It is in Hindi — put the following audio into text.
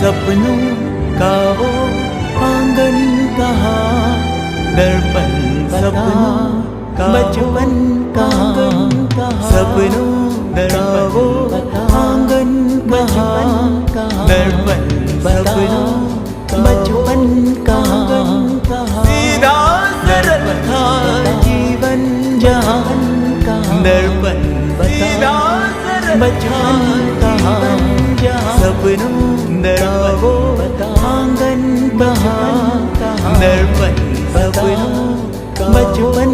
सपनों का वो आंगन कहाँ, दर्पण सपनों का बचपन कहाँ, सपनों का वो आंगन कहाँ, दर्पण सपनों बचपन कहाँ, सीधा सरल था जीवन जहाँ, दर्पण सीधा सरल बचपन कहाँ, सपनों का वो आंगन कहाँ, दर्पण सपनों बचपन